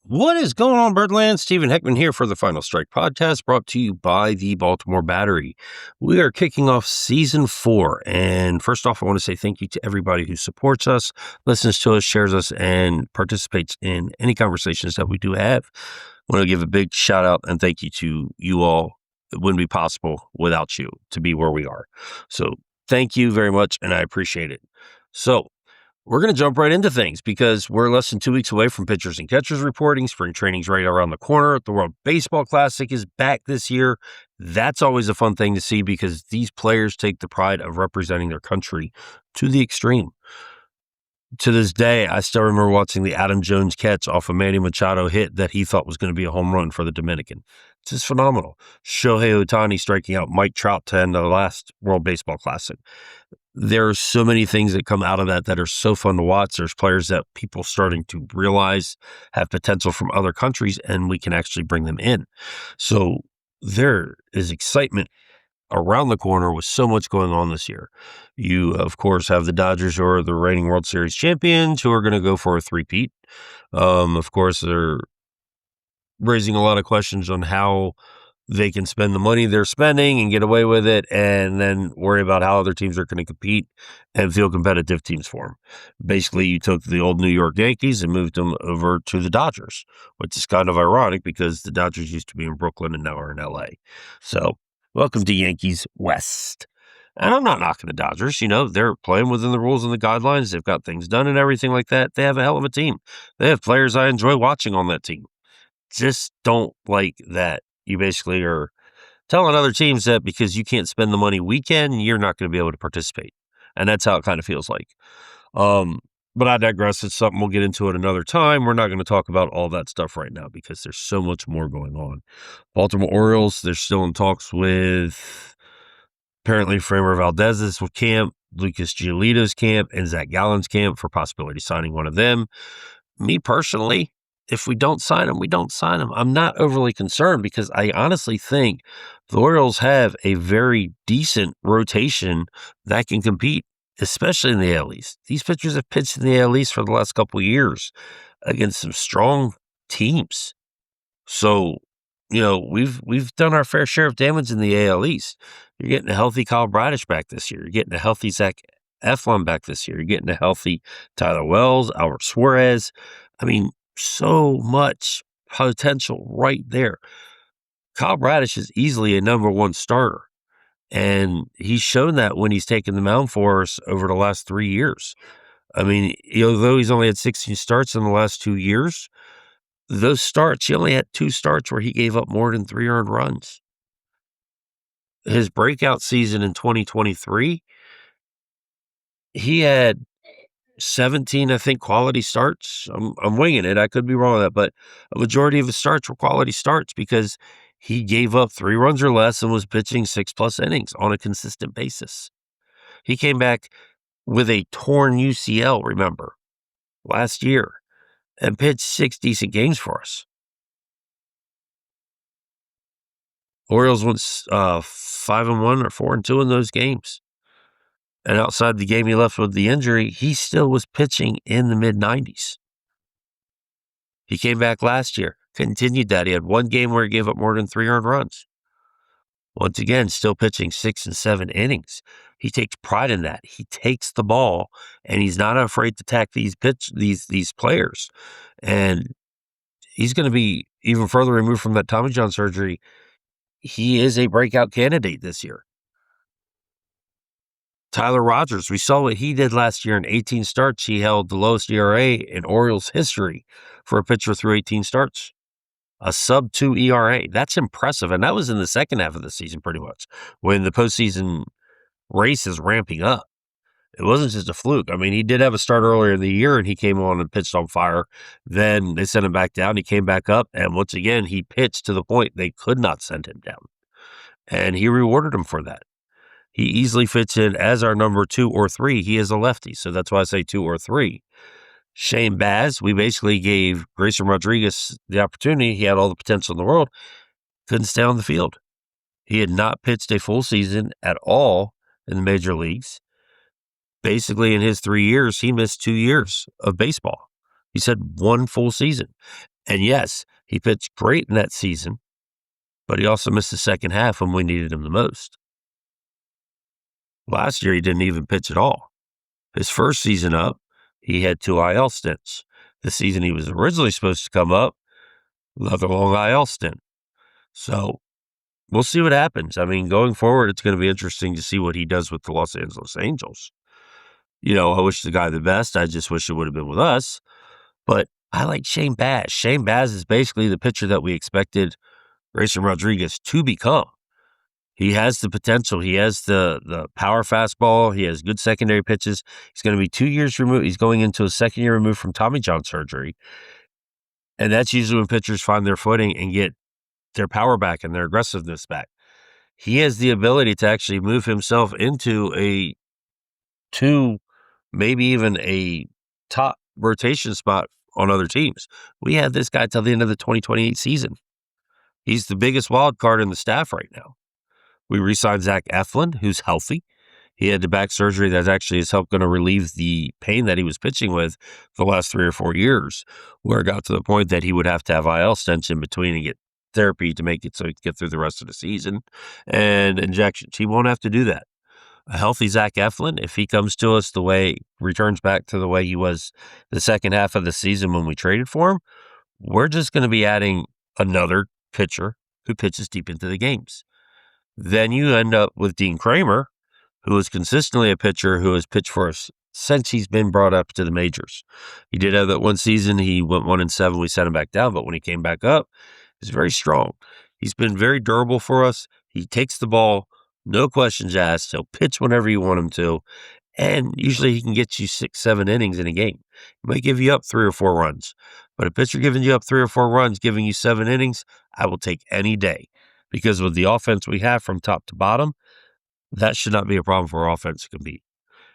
What is going on, Birdland? Stephen Heckman here for the Final Strike podcast, brought to you by the Baltimore Battery. We are kicking off season 4, and first off, I want to say thank you to everybody who supports us, listens to us, shares us, and participates in any conversations that we do have. I want to give a big shout out and thank you to you all. It wouldn't be possible without you to be where we are. So thank you very much, and I appreciate it. So we're going to jump right into things because we're less than 2 weeks away from pitchers and catchers reporting. Spring training's right around the corner. The World Baseball Classic is back this year. That's always a fun thing to see because these players take the pride of representing their country to the extreme. To this day, I still remember watching the Adam Jones catch off a Manny Machado hit that he thought was going to be a home run for the Dominican. It's just phenomenal. Shohei Ohtani striking out Mike Trout to end the last World Baseball Classic. There are so many things that come out of that are so fun to watch. There's players that people starting to realize have potential from other countries, and we can actually bring them in. So there is excitement around the corner with so much going on this year. You, of course, have the Dodgers, who are the reigning World Series champions, who are going to go for a three-peat. Of course, they're raising a lot of questions on how they can spend the money they're spending and get away with it, and then worry about how other teams are going to compete and feel competitive teams for them. Basically, you took the old New York Yankees and moved them over to the Dodgers, which is kind of ironic because the Dodgers used to be in Brooklyn and now are in LA. So welcome to Yankees West. And I'm not knocking the Dodgers. You know, they're playing within the rules and the guidelines. They've got things done and everything like that. They have a hell of a team. They have players I enjoy watching on that team. Just don't like that you basically are telling other teams that because you can't spend the money we can, you're not going to be able to participate. And that's how it kind of feels like. But I digress. It's something we'll get into at another time. We're not going to talk about all that stuff right now because there's so much more going on. Baltimore Orioles, they're still in talks with apparently Framber Valdez's camp, Lucas Giolito's camp, and Zach Gallen's camp for possibility signing one of them. Me personally, if we don't sign them, we don't sign them. I'm not overly concerned because I honestly think the Orioles have a very decent rotation that can compete, especially in the AL East. These pitchers have pitched in the AL East for the last couple of years against some strong teams. So, you know, we've done our fair share of damage in the AL East. You're getting a healthy Kyle Bradish back this year. You're getting a healthy Zach Eflin back this year. You're getting a healthy Tyler Wells, Albert Suarez. I mean, so much potential right there. Kyle Bradish is easily a number one starter, and he's shown that when he's taken the mound for us over the last 3 years. I mean, although he's only had 16 starts in the last 2 years, those starts, he only had 2 starts where he gave up more than 3 earned runs. His breakout season in 2023, he had 17, I think, quality starts. I'm winging it. I could be wrong on that, but a majority of his starts were quality starts because he gave up 3 runs or less and was pitching 6+ innings on a consistent basis. He came back with a torn UCL, remember, last year, and pitched 6 decent games for us. Orioles went 5-1 or 4-2 in those games. And outside the game he left with the injury, he still was pitching in the mid-90s. He came back last year, continued that. He had 1 game where he gave up more than 3 earned runs. Once again, still pitching 6 and 7 innings. He takes pride in that. He takes the ball, and he's not afraid to attack these players. And he's going to be even further removed from that Tommy John surgery. He is a breakout candidate this year. Tyler Rogers, we saw what he did last year in 18 starts. He held the lowest ERA in Orioles history for a pitcher through 18 starts. A sub-2 ERA. That's impressive. And that was in the second half of the season pretty much, when the postseason race is ramping up. It wasn't just a fluke. I mean, he did have a start earlier in the year, and he came on and pitched on fire. Then they sent him back down. He came back up, and once again, he pitched to the point they could not send him down. And he rewarded him for that. He easily fits in as our number 2 or 3. He is a lefty, so that's why I say 2 or 3. Shane Baz, we basically gave Grayson Rodriguez the opportunity. He had all the potential in the world. Couldn't stay on the field. He had not pitched a full season at all in the major leagues. Basically, in his 3 years, he missed 2 years of baseball. He's had 1 full season. And yes, he pitched great in that season, but he also missed the second half when we needed him the most. Last year, he didn't even pitch at all. His first season up, he had 2 IL stints. The season he was originally supposed to come up, another long IL stint. So we'll see what happens. I mean, going forward, it's going to be interesting to see what he does with the Los Angeles Angels. I wish the guy the best. I just wish it would have been with us. But I like Shane Baz. Shane Baz is basically the pitcher that we expected Grayson Rodriguez to become. He has the potential. He has the power fastball. He has good secondary pitches. He's going to be 2 years removed. He's going into a second year removed from Tommy John surgery. And that's usually when pitchers find their footing and get their power back and their aggressiveness back. He has the ability to actually move himself into a 2, maybe even a top rotation spot on other teams. We have this guy till the end of the 2028 season. He's the biggest wild card in the staff right now. We re-signed Zach Eflin, who's healthy. He had the back surgery that actually is going to relieve the pain that he was pitching with for the last 3 or 4 years, where it got to the point that he would have to have IL stents in between and get therapy to make it so he could get through the rest of the season and injections. He won't have to do that. A healthy Zach Eflin, if he comes to us returns back to the way he was the second half of the season when we traded for him, we're just going to be adding another pitcher who pitches deep into the games. Then you end up with Dean Kramer, who is consistently a pitcher who has pitched for us since he's been brought up to the majors. He did have that one season. He went 1-7. We sent him back down, but when he came back up, he's very strong. He's been very durable for us. He takes the ball, no questions asked. He'll pitch whenever you want him to, and usually he can get you 6-7 innings in a game. He might give you up 3 or 4 runs, but a pitcher giving you up 3 or 4 runs, giving you 7 innings, I will take any day. Because with the offense we have from top to bottom, that should not be a problem for our offense to compete.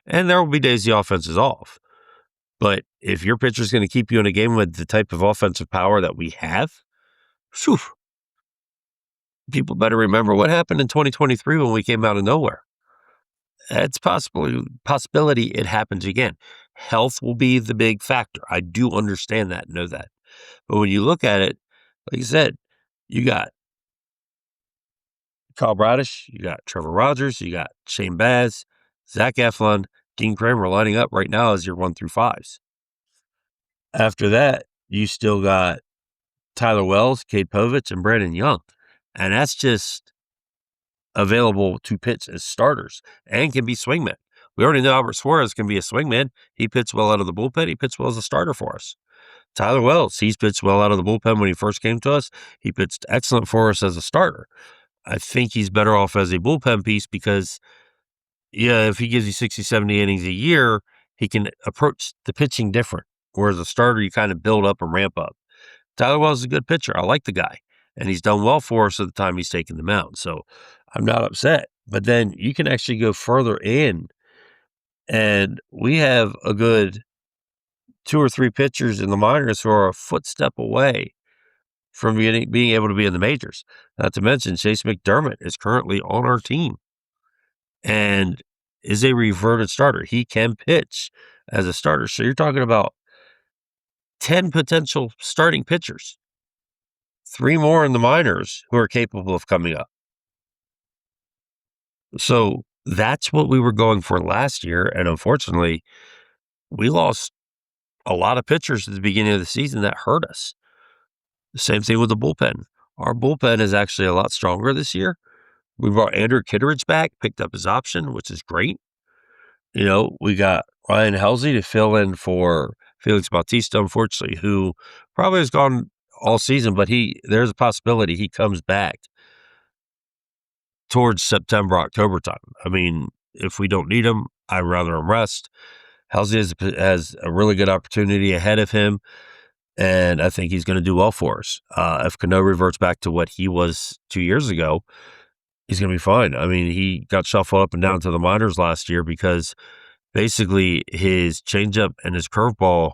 And there will be days the offense is off. But if your pitcher is going to keep you in a game with the type of offensive power that we have, whew, people better remember what happened in 2023 when we came out of nowhere. It's possibility it happens again. Health will be the big factor. I do understand that, know that. But when you look at it, like I said, you got Kyle Bradish, you got Trevor Rogers, you got Shane Baz, Zach Eflin, Dean Kramer lining up right now as your 1 through 5s. After that, you still got Tyler Wells, Cade Povich, and Brandon Young. And that's just available to pitch as starters and can be swingmen. We already know Albert Suarez can be a swingman. He pitched well out of the bullpen. He pitched well as a starter for us. Tyler Wells, he's pitched well out of the bullpen when he first came to us. He pitched excellent for us as a starter. I think he's better off as a bullpen piece because, if he gives you 60, 70 innings a year, he can approach the pitching different. Whereas a starter, you kind of build up and ramp up. Tyler Wells is a good pitcher. I like the guy. And he's done well for us at the time he's taken the mound. So I'm not upset. But then you can actually go further in, and we have a good 2 or 3 pitchers in the minors who are a footstep away from being able to be in the majors. Not to mention, Chase McDermott is currently on our team and is a reverted starter. He can pitch as a starter. So you're talking about 10 potential starting pitchers, 3 more in the minors who are capable of coming up. So that's what we were going for last year. And unfortunately, we lost a lot of pitchers at the beginning of the season that hurt us. The same thing with the bullpen. Our bullpen is actually a lot stronger this year. We brought Andrew Kitteridge back, picked up his option, which is great. We got Ryan Helsley to fill in for Felix Bautista, unfortunately, who probably has gone all season, but there's a possibility he comes back towards September, October time. I mean, if we don't need him, I'd rather him rest. Helsley has a really good opportunity ahead of him, and I think he's going to do well for us. If Cano reverts back to what he was 2 years ago, he's going to be fine. I mean, he got shuffled up and down to the minors last year because basically his changeup and his curveball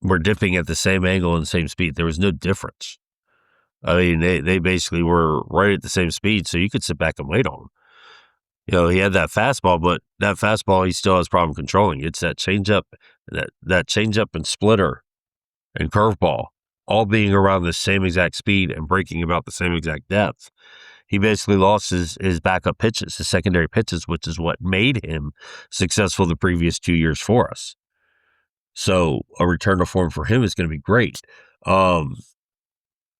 were dipping at the same angle and the same speed. There was no difference. I mean, they basically were right at the same speed, so you could sit back and wait on him. He had that fastball, but that fastball he still has problem controlling. It's that changeup, that changeup and splitter and curveball all being around the same exact speed and breaking about the same exact depth. He basically lost his backup pitches, his secondary pitches, which is what made him successful the previous 2 years for us. So a return to form for him is going to be great. Um,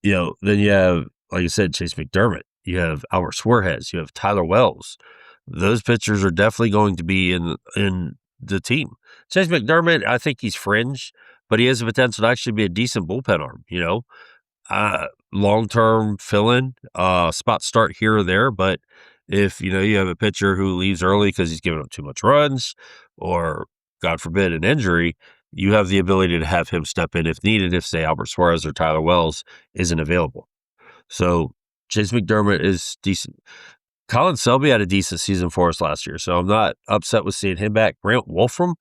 then you have, like I said, Chase McDermott. You have Albert Suarez. You have Tyler Wells. Those pitchers are definitely going to be in the team. Chase McDermott, I think he's fringe, but he has the potential to actually be a decent bullpen arm. Long-term fill-in, spot start here or there. But if, you have a pitcher who leaves early because he's giving up too much runs or, God forbid, an injury, you have the ability to have him step in if needed, if, say, Albert Suarez or Tyler Wells isn't available. So Chase McDermott is decent. Colin Selby had a decent season for us last year, so I'm not upset with seeing him back. Grant Wolfram,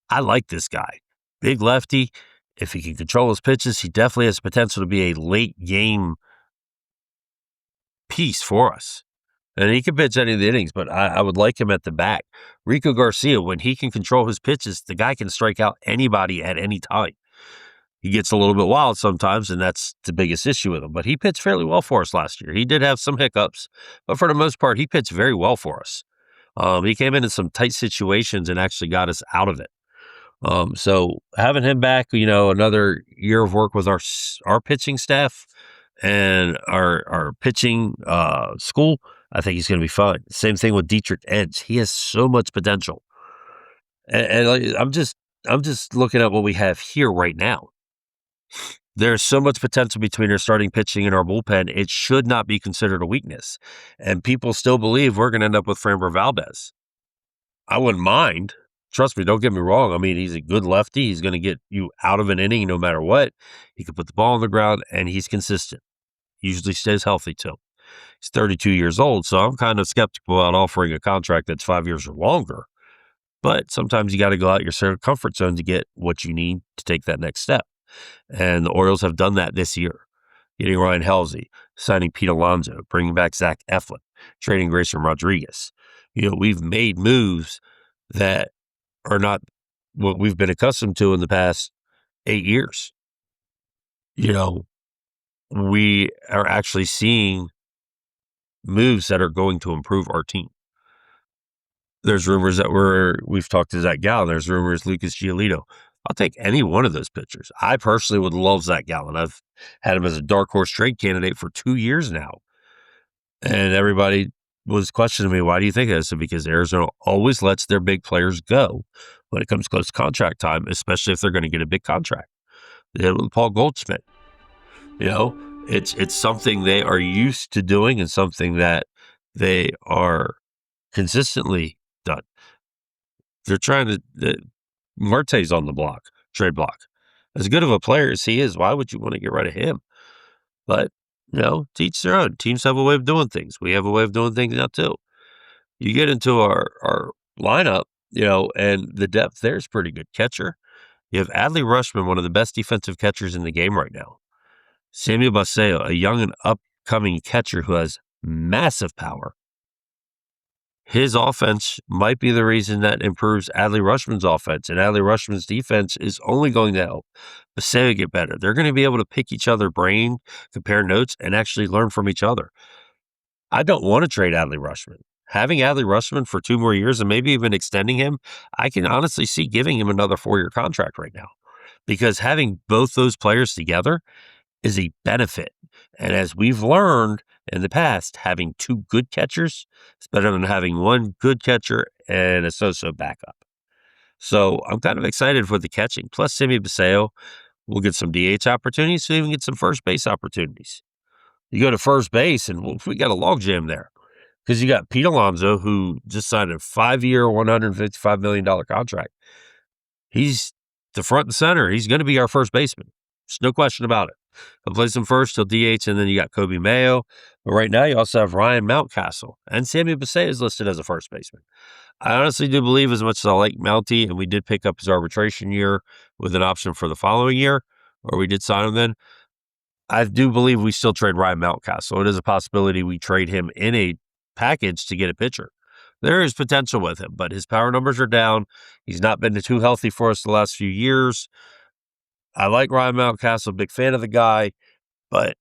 I like this guy. Big lefty. If he can control his pitches, he definitely has potential to be a late game piece for us. And he can pitch any of the innings, but I would like him at the back. Rico Garcia, when he can control his pitches, the guy can strike out anybody at any time. He gets a little bit wild sometimes, and that's the biggest issue with him. But he pitched fairly well for us last year. He did have some hiccups, but for the most part, he pitched very well for us. He came into some tight situations and actually got us out of it. So having him back, another year of work with our pitching staff and our pitching school, I think he's going to be fun. Same thing with Dietrich Edge. He has so much potential. And I'm just looking at what we have here right now. There's so much potential between our starting pitching and our bullpen. It should not be considered a weakness. And people still believe we're going to end up with Framber Valdez. I wouldn't mind. Trust me, don't get me wrong. I mean, he's a good lefty. He's going to get you out of an inning no matter what. He can put the ball on the ground, and he's consistent. Usually stays healthy, too. He's 32 years old, so I'm kind of skeptical about offering a contract that's 5 years or longer. But sometimes you got to go out your comfort zone to get what you need to take that next step. And the Orioles have done that this year. Getting Ryan Helsley, signing Pete Alonso, bringing back Zach Eflin, trading Grayson Rodriguez. We've made moves that are not what we've been accustomed to in the past 8 years. We are actually seeing moves that are going to improve our team. There's rumors that we've talked to Zach Gallen. There's rumors Lucas Giolito. I'll take any one of those pitchers. I personally would love Zach Gallen. I've had him as a dark horse trade candidate for 2 years now. And everybody was questioning me, why do you think that? I said, because Arizona always lets their big players go when it comes close to contract time, especially if they're going to get a big contract. They did it with Paul Goldschmidt. It's something they are used to doing and something that they are consistently done. They're trying to Marte's on the trade block. As good of a player as he is, why would you want to get rid of him? But, to each their own. Teams have a way of doing things. We have a way of doing things now, too. You get into our lineup, and the depth there is pretty good. Catcher, you have Adley Rutschman, one of the best defensive catchers in the game right now. Samuel Basallo, a young and upcoming catcher who has massive power. His offense might be the reason that improves Adley Rutschman's offense, and Adley Rutschman's defense is only going to help Basallo get better. They're going to be able to pick each other's brain, compare notes, and actually learn from each other. I don't want to trade Adley Rutschman. Having Adley Rutschman for 2 more years and maybe even extending him, I can honestly see giving him another 4-year contract right now, because having both those players together is a benefit. And as we've learned in the past, having 2 good catchers is better than having 1 good catcher and a so-so backup. So I'm kind of excited for the catching. Plus, Sammy Basallo will get some DH opportunities, so even get some first base opportunities. You go to first base, and we got a logjam there, because you got Pete Alonso, who just signed a 5-year, $155 million contract. He's the front and center. He's going to be our first baseman. There's no question about it. He'll play some first, he'll DH, and then you got Kobe Mayo. But right now, you also have Ryan Mountcastle, and Sammy Basallo is listed as a first baseman. I honestly do believe, as much as I like Mountie, and we did pick up his arbitration year with an option for the following year, or we did sign him then, I do believe we still trade Ryan Mountcastle. It is a possibility we trade him in a package to get a pitcher. There is potential with him, but his power numbers are down. He's not been too healthy for us the last few years. I like Ryan Mountcastle, big fan of the guy, but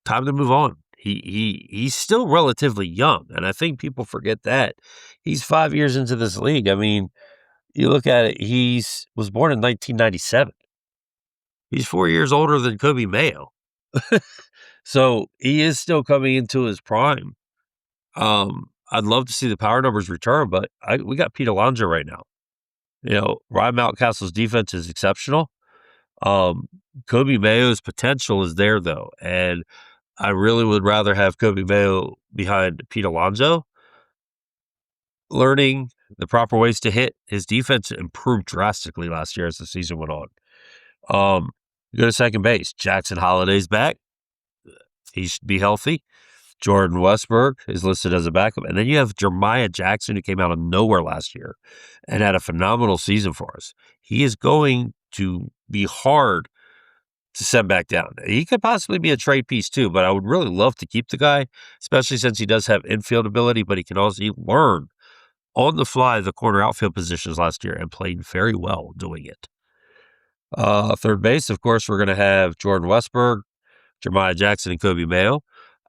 time to move on. He's still relatively young, and I think people forget that. He's 5 years into this league. I mean, you look at it, he's was born in 1997. He's 4 years older than Kobe Mayo. So, he is still coming into his prime. I'd love to see the power numbers return, but we got Pete Alonso right now. Ryan Mountcastle's defense is exceptional. Kobe Mayo's potential is there, though, and I really would rather have Kobe Mayo behind Pete Alonso, learning the proper ways to hit. His defense improved drastically last year as the season went on. You go to second base. Jackson Holliday's back. He should be healthy. Jordan Westberg is listed as a backup. And then you have Jeremiah Jackson, who came out of nowhere last year and had a phenomenal season for us. He is going to be hard to send back down. He could possibly be a trade piece too, but I would really love to keep the guy, especially since he does have infield ability, but he learn on the fly the corner outfield positions last year and played very well doing it. Third base, of course, we're going to have Jordan Westberg, Jeremiah Jackson, and Kobe Mayo.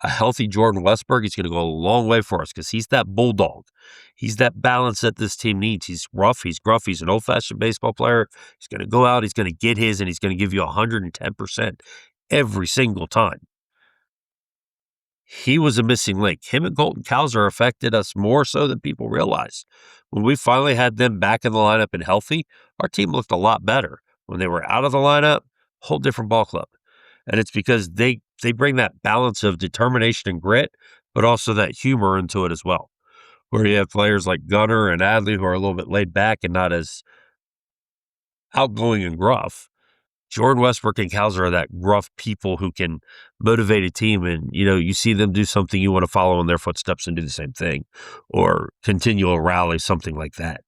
A healthy Jordan Westberg, he's going to go a long way for us because he's that bulldog. He's that balance that this team needs. He's rough, he's gruff, he's an old-fashioned baseball player. He's going to go out, he's going to get his, and he's going to give you 110% every single time. He was a missing link. Him and Colton Cowser affected us more so than people realize. When we finally had them back in the lineup and healthy, our team looked a lot better. When they were out of the lineup, whole different ball club. And it's because they bring that balance of determination and grit, but also that humor into it as well. Where you have players like Gunnar and Adley who are a little bit laid back and not as outgoing and gruff. Jordan Westbrook and Cowser are that gruff people who can motivate a team, and you see them do something, you want to follow in their footsteps and do the same thing, or continue a rally, something like that.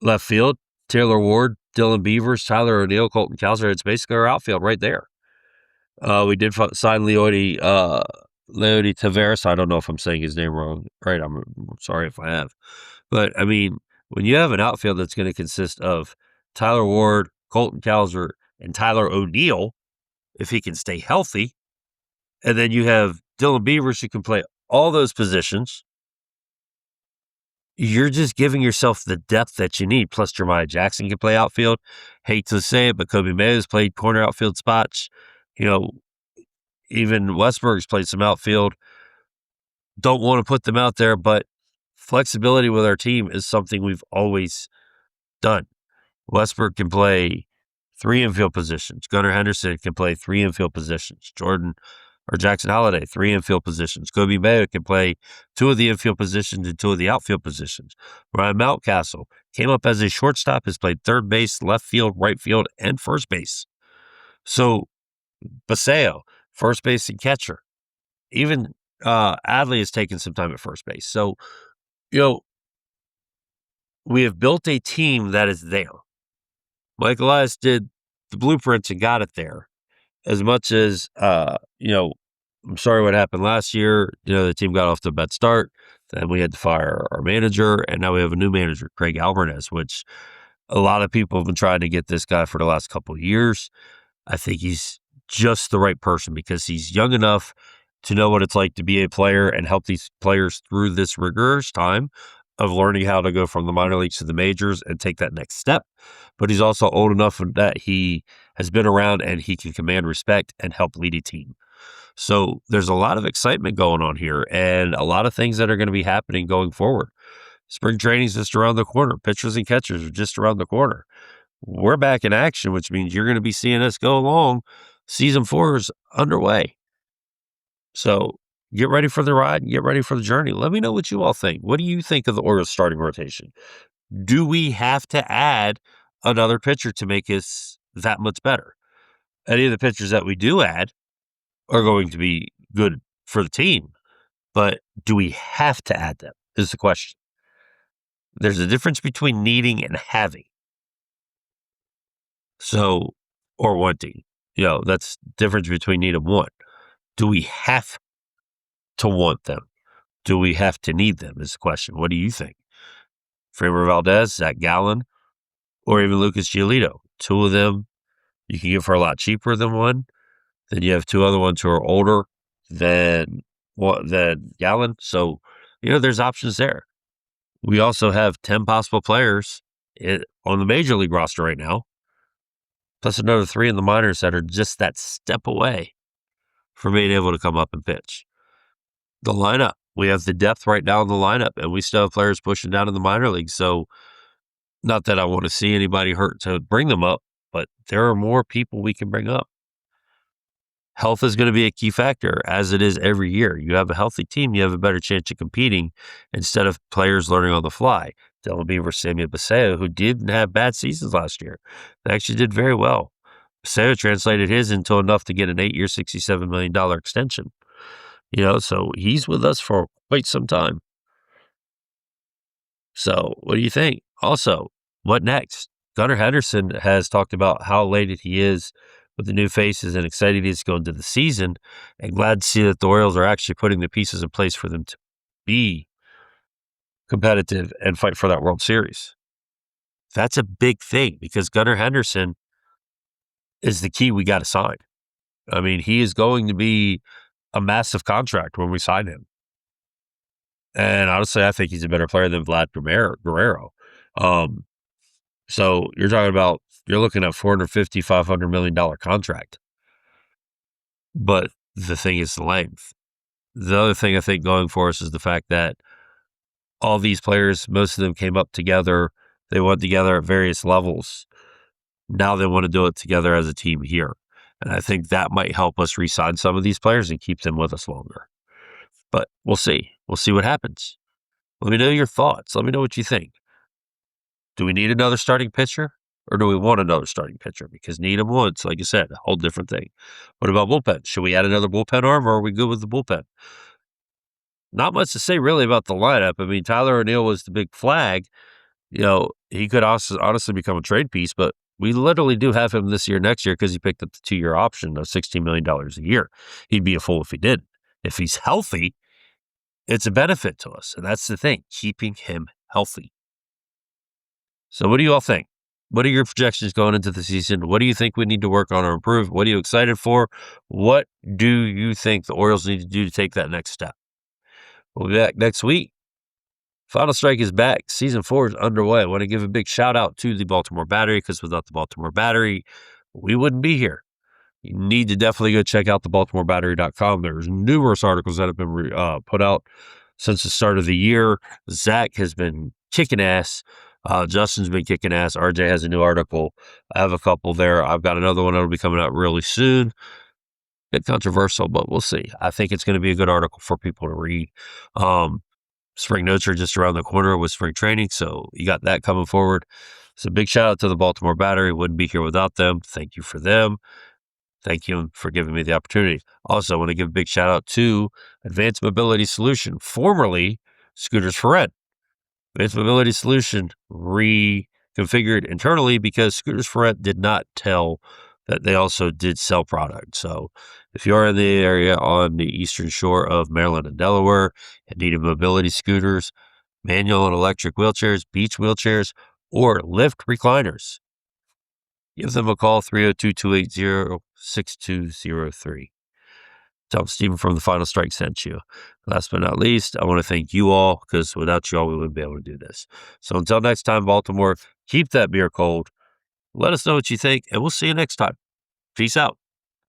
Left field, Taylor Ward, Dylan Beavers, Tyler O'Neill, Colton Cowser. It's basically our outfield right there. We did sign Leody Taveras. I don't know if I'm saying his name wrong. Right, I'm sorry if I have. But, I mean, when you have an outfield that's going to consist of Tyler Ward, Colton Cowser, and Tyler O'Neill, if he can stay healthy, and then you have Dylan Beavers who can play all those positions, you're just giving yourself the depth that you need. Plus, Jeremiah Jackson can play outfield. Hate to say it, but Kobe Mayo's played corner outfield spots. Even Westberg's played some outfield. Don't want to put them out there, but flexibility with our team is something we've always done. Westberg can play 3 infield positions. Gunnar Henderson can play 3 infield positions. Jackson Holliday, 3 infield positions. Kobe Mayo can play 2 of the infield positions and 2 of the outfield positions. Ryan Mountcastle came up as a shortstop, has played third base, left field, right field, and first base. So, Baseo, first base and catcher. Even Adley has taken some time at first base. So, we have built a team that is there. Mike Elias did the blueprints and got it there. As much as, I'm sorry what happened last year. The team got off to a bad start. Then we had to fire our manager, and now we have a new manager, Craig Alvarez, which a lot of people have been trying to get this guy for the last couple of years. I think he's just the right person because he's young enough to know what it's like to be a player and help these players through this rigorous time of learning how to go from the minor leagues to the majors and take that next step. But he's also old enough that he has been around and he can command respect and help lead a team. So there's a lot of excitement going on here and a lot of things that are going to be happening going forward. Spring training's just around the corner. Pitchers and catchers are just around the corner. We're back in action, which means you're going to be seeing us go along. Season 4 is underway. So get ready for the ride and get ready for the journey. Let me know what you all think. What do you think of the Orioles starting rotation? Do we have to add another pitcher to make us that much better? Any of the pitchers that we do add are going to be good for the team, but do we have to add them is the question. There's a difference between needing and having. So, or wanting. That's the difference between need and want. Do we have to want them? Do we have to need them is the question. What do you think? Framber Valdez, Zach Gallen, or even Lucas Giolito. 2 of them You can get for a lot cheaper than one. Then you have two other ones who are older than Gallen. So, there's options there. We also have 10 possible players on the major league roster right now, plus another 3 in the minors that are just that step away from being able to come up and pitch. The lineup, we have the depth right now in the lineup, and we still have players pushing down in the minor leagues. So, not that I want to see anybody hurt to bring them up, but there are more people we can bring up. Health is going to be a key factor, as it is every year. You have a healthy team, you have a better chance of competing instead of players learning on the fly. Dylan Beaver, Samuel Paseo, who didn't have bad seasons last year. They actually did very well. Paseo translated his into enough to get an 8-year, $67 million extension. So he's with us for quite some time. So what do you think? Also, what next? Gunnar Henderson has talked about how elated he is with the new faces and excited he is going into the season, and glad to see that the Orioles are actually putting the pieces in place for them to be competitive and fight for that World Series. That's a big thing because Gunnar Henderson is the key we got to sign. I mean, he is going to be a massive contract when we sign him. And honestly, I think he's a better player than Vlad Guerrero. So you're looking at $450, $500 million contract. But the thing is the length. The other thing I think going for us is the fact that all these players, most of them came up together. They went together at various levels. Now they want to do it together as a team here. And I think that might help us re-sign some of these players and keep them with us longer. But we'll see. We'll see what happens. Let me know your thoughts. Let me know what you think. Do we need another starting pitcher or do we want another starting pitcher? Because need him once, like you said, a whole different thing. What about bullpen? Should we add another bullpen arm or are we good with the bullpen? Not much to say really about the lineup. I mean, Tyler O'Neill was the big flag. He could also honestly become a trade piece, but we literally do have him this year, next year, because he picked up the 2-year option of $16 million a year. He'd be a fool if he didn't. If he's healthy, it's a benefit to us. And that's the thing, keeping him healthy. So what do you all think? What are your projections going into the season? What do you think we need to work on or improve? What are you excited for? What do you think the Orioles need to do to take that next step? We'll be back next week. Final Strike is back. Season 4 is underway. I want to give a big shout out to the Baltimore Battery because without the Baltimore Battery, we wouldn't be here. You need to definitely go check out the BaltimoreBattery.com. There's numerous articles that have been put out since the start of the year. Zach has been kicking ass. Justin's been kicking ass. RJ has a new article. I have a couple there. I've got another one that'll be coming out really soon. Bit controversial, but we'll see. I think it's going to be a good article for people to read. Spring notes are just around the corner with spring training, so you got that coming forward. So big shout out to the Baltimore Battery. Wouldn't be here without them. Thank you for them. Thank you for giving me the opportunity. Also, I want to give a big shout out to Advanced Mobility Solution, formerly Scooters for Rent. Advanced Mobility Solution reconfigured internally because Scooters for Rent did not tell that they also did sell products. So if you're in the area on the eastern shore of Maryland and Delaware and need mobility scooters, manual and electric wheelchairs, beach wheelchairs, or lift recliners, give them a call, 302-280-6203. Tell them Stephen from the Final Strike sent you. Last but not least, I want to thank you all because without you all, we wouldn't be able to do this. So until next time, Baltimore, keep that beer cold. Let us know what you think, and we'll see you next time. Peace out.